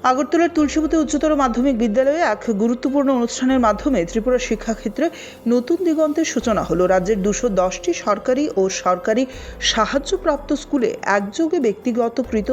আগরতলার তুলসীবতী উচ্চতর মাধ্যমিক বিদ্যালয়ে এক গুরুত্বপূর্ণ অনুষ্ঠানের মাধ্যমে ত্রিপুরা শিক্ষাক্ষেত্রে নতুন দিগন্তের সূচনা হলো। রাজ্যের 210টি সরকারি ও সরকারি সাহায্যপ্রাপ্ত স্কুলে একযোগে ব্যক্তিগতকৃত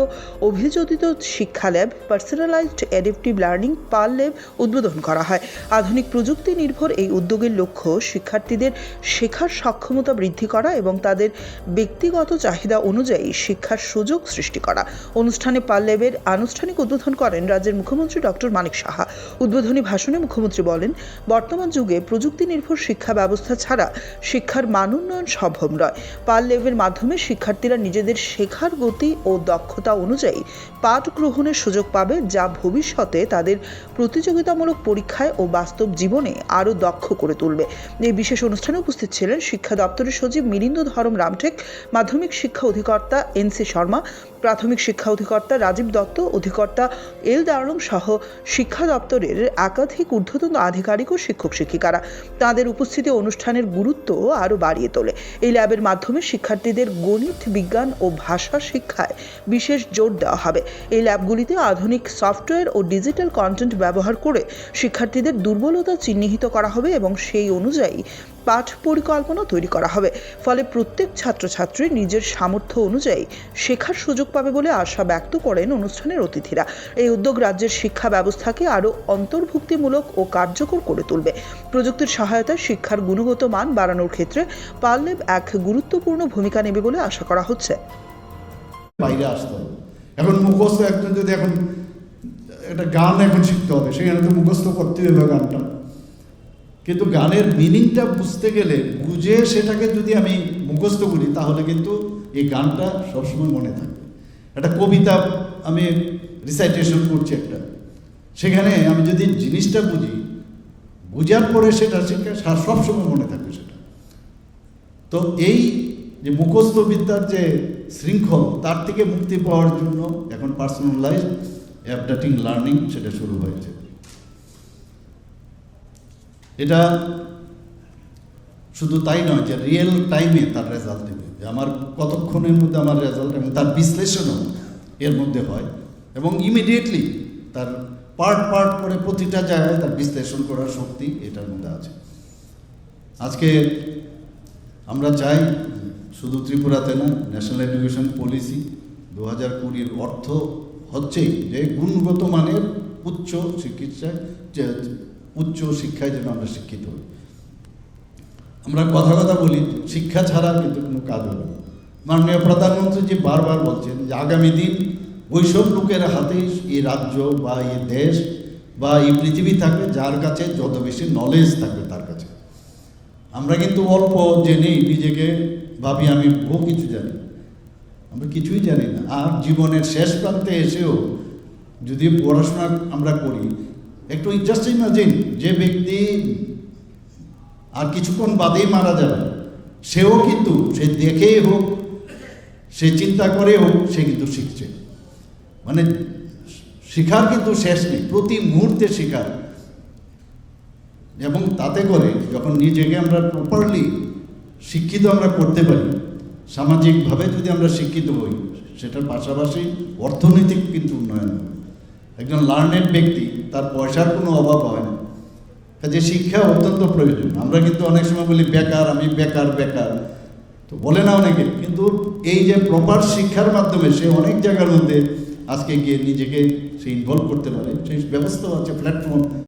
অভিযোজিত শিক্ষা ল্যাব, পার্সোনালাইজড অ্যাডাপটিভ লার্নিং পাল ল্যাব উদ্বোধন করা হয়। আধুনিক প্রযুক্তি নির্ভর এই উদ্যোগের লক্ষ্য শিক্ষার্থীদের শেখার সক্ষমতা বৃদ্ধি করা এবং তাদের ব্যক্তিগত চাহিদা অনুযায়ী শিক্ষার সুযোগ সৃষ্টি করা। অনুষ্ঠানে পাল ল্যাবের আনুষ্ঠানিক উদ্বোধন করেন রাজ্যের মুখ্যমন্ত্রী ডক্টর মানিক সাহা। উদ্বোধনী ভাষণে মুখ্যমন্ত্রী বলেন, বর্তমান যুগে প্রযুক্তি নির্ভর শিক্ষা ব্যবস্থা ছাড়া শিক্ষার মান উন্নয়ন সম্ভব নয়। পাল ল্যাবের মাধ্যমে শিক্ষার্থীরা নিজেদের শেখার গতি ও দক্ষতা অনুযায়ী পাঠ গ্রহণের সুযোগ পাবে, যা ভবিষ্যতে তাদের প্রতিযোগিতামূলক পরীক্ষায় ও বাস্তব জীবনে আরও দক্ষ করে তুলবে। এই বিশেষ অনুষ্ঠানে উপস্থিত ছিলেন শিক্ষা দপ্তরের সচিব মিলিন্দ ধরম রামটেক, মাধ্যমিক শিক্ষা অধিকর্তা এনসি শর্মা, প্রাথমিক শিক্ষা অধিকর্তা রাজীব দত্ত, অধিকর্তা এল দারুং সহ শিক্ষা দপ্তরের একাধিক ঊর্ধ্বতন আধিকারিক ও শিক্ষক শিক্ষিকারা। তাদের উপস্থিতি অনুষ্ঠানের গুরুত্ব আরও বাড়িয়ে তোলে। এই ল্যাবের মাধ্যমে শিক্ষার্থীদের গণিত, বিজ্ঞান ও ভাষা শিক্ষায় বিশেষ জোর দেওয়া হবে। এই ল্যাবগুলিতে আধুনিক সফটওয়্যার ও ডিজিটাল কন্টেন্ট ব্যবহার করে শিক্ষার্থীদের দুর্বলতা চিহ্নিত করা হবে এবং সেই অনুযায়ী পাঠ পরিকল্পনা তৈরি করা হবে। ফলে প্রত্যেক ছাত্রছাত্রী নিজের সামর্থ্য অনুযায়ী শেখার সুযোগ পাবে বলে আশা ব্যক্ত করেন অনুষ্ঠানের অতিথিরা। এই উদ্যোগ রাজ্যের শিক্ষা ব্যবস্থাকে আরও অন্তর্ভুক্তিমূলক ও কার্যকর করে তুলবে। প্রযুক্তির সহায়তায় শিক্ষার গুণগত মান বাড়ানোর ক্ষেত্রে পাল ল্যাব এক গুরুত্বপূর্ণ ভূমিকা নেবে বলে আশা করা হচ্ছে। বাইরে আসতে হবে। এখন মুখস্থ একজন যদি এখন একটা গান এখন শিখতে হবে, সেখানে তো মুখস্থ করতে হবে গানটা, কিন্তু গানের মিনিংটা বুঝতে গেলে বুঝে সেটাকে যদি আমি মুখস্থ করি তাহলে কিন্তু এই গানটা সবসময় মনে থাকবে। একটা কবিতা আমি রিসাইটেশন করছি একটা, সেখানে আমি যদি জিনিসটা বুঝি, বুঝার পরে সেটা সবসময় মনে থাকবে সেটা। তো এই যে মুখস্থ বিদ্যার যে শৃঙ্খল, তার থেকে মুক্তি পাওয়ার জন্য এখন পার্সোনালাইজড অ্যাডাপ্টিভ লার্নিং সেটা শুরু হয়েছে। এটা শুধু তাই নয় যে রিয়েল টাইমে তার রেজাল্ট দেবে, যে আমার কতক্ষণের মধ্যে আমার রেজাল্ট, এবং তার বিশ্লেষণও এর মধ্যে হয় এবং ইমিডিয়েটলি তার পার্ট করে প্রতিটা জায়গায় তার বিশ্লেষণ করার শক্তি এটার মধ্যে আছে। আজকে আমরা চাই শুধু ত্রিপুরাতে না, ন্যাশনাল এডুকেশন পলিসি 2020 অর্থ হচ্ছেই যে গুণগত মানের উচ্চ শিক্ষায় যেন আমরা শিক্ষিত হই। আমরা কথা বলি শিক্ষা ছাড়া কিন্তু কোনো কাজ হবে না। মাননীয় প্রধানমন্ত্রী যে বারবার বলছেন যে আগামী দিন ওইসব লোকের হাতেই এই রাজ্য বা এই দেশ বা এই পৃথিবী থাকবে যার কাছে যত বেশি নলেজ থাকবে তার কাছে। আমরা কিন্তু অল্প জেনেই নিজেকে ভাবি আমি বহু কিছু জানি, আমরা কিছুই জানি না। আর জীবনের শেষ প্রান্তে এসেও যদি পড়াশোনা আমরা করি, একটু জাস্ট ইমাজিন যে ব্যক্তি আর কিছুক্ষণ বাদেই মারা যাবে, সেও কিন্তু সে দেখেই হোক, সে চিন্তা করে হোক, সে কিন্তু শিখছে। মানে শেখার কিন্তু শেষ নেই, প্রতি মুহূর্তে শেখার। এবং তাতে করে যখন নিজেকে আমরা প্রপারলি শিক্ষিত আমরা করতে পারি, সামাজিকভাবে যদি আমরা শিক্ষিত হই, সেটার পাশাপাশি অর্থনৈতিক কিন্তু উন্নয়ন হবে। একজন লার্নেড ব্যক্তি, তার পয়সার কোনো অভাব হয় না, কাজে শিক্ষা অত্যন্ত প্রয়োজন। আমরা কিন্তু অনেক সময় বলি বেকার, আমি বেকার তো বলে না অনেকে, কিন্তু এই যে প্রপার শিক্ষার মাধ্যমে সে অনেক জায়গার মধ্যে আজকে গিয়ে নিজেকে সে ইনভলভ করতে পারে, সেই ব্যবস্থাও আছে, প্ল্যাটফর্ম